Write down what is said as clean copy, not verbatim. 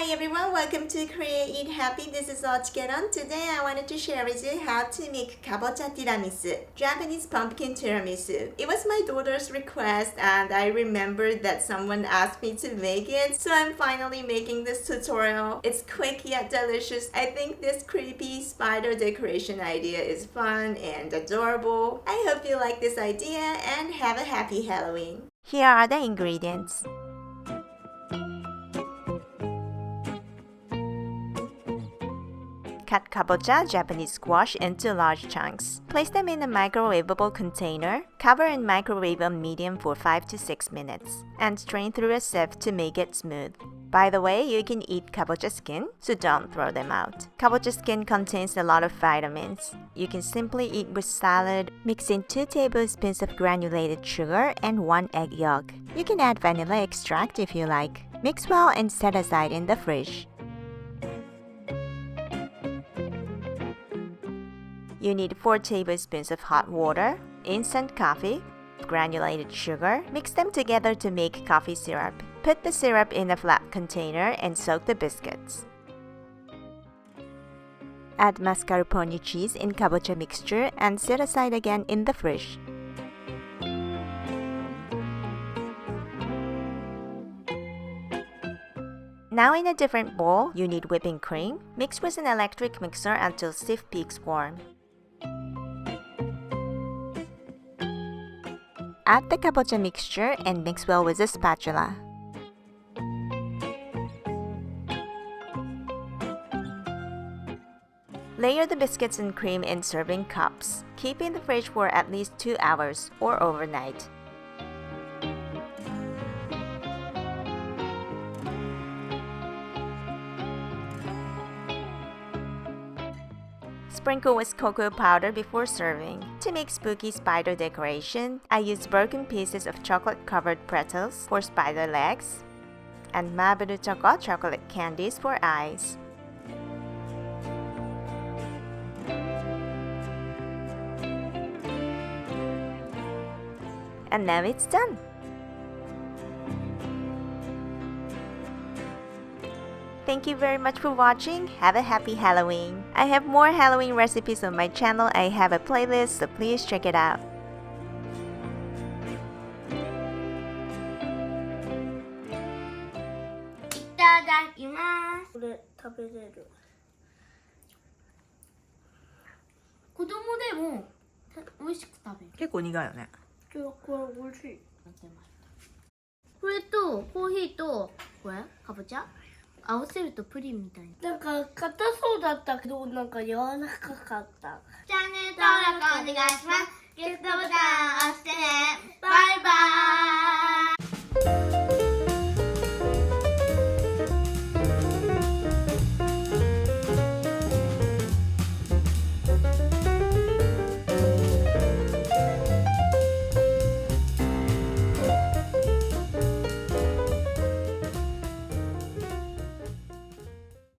Hi everyone, welcome to Korea Eat Happy. This is OCHIKERON. Today I wanted to share with you how to make Kabocha Tiramisu, Japanese pumpkin tiramisu. It was my daughter's request and I remembered that someone asked me to make it, so I'm finally making this tutorial. It's quick yet delicious. I think this creepy spider decoration idea is fun and adorable. I hope you like this idea and have a happy Halloween. Here are the ingredients. Cut kabocha, Japanese squash, into large chunks. Place them in a microwavable container. Cover and microwave on medium for 5 to 6 minutes. And strain through a sieve to make it smooth. By the way, you can eat kabocha skin, so don't throw them out. Kabocha skin contains a lot of vitamins. You can simply eat with salad. Mix in 2 tablespoons of granulated sugar and 1 egg yolk. You can add vanilla extract if you like. Mix well and set aside in the fridge. You need 4 tablespoons of hot water, instant coffee, granulated sugar. Mix them together to make coffee syrup. Put the syrup in a flat container and soak the biscuits. Add mascarpone cheese in kabocha mixture and set aside again in the fridge. Now in a different bowl, you need whipping cream. Mix with an electric mixer until stiff peaks form. Add the kabocha mixture and mix well with a spatula. Layer the biscuits and cream in serving cups. Keep in the fridge for at least 2 hours or overnight. Sprinkle with cocoa powder before serving. To make spooky spider decoration, I used broken pieces of chocolate-covered pretzels for spider legs and Maburu Choco chocolate candies for eyes. And now it's done! Thank you very much for watching. Have a happy Halloween. I have more Halloween recipes on my channel. I have a playlist, so please check it out. いただきます。これ食べれる。子供でも美味しく食べる。結構苦いよね。これ美味しい。これとコーヒーとこれかぼちゃ合わせるとプリンみたいな。なんか硬そうだったけどなんか柔らかかった。チャンネル登録お願いします。グッドボタン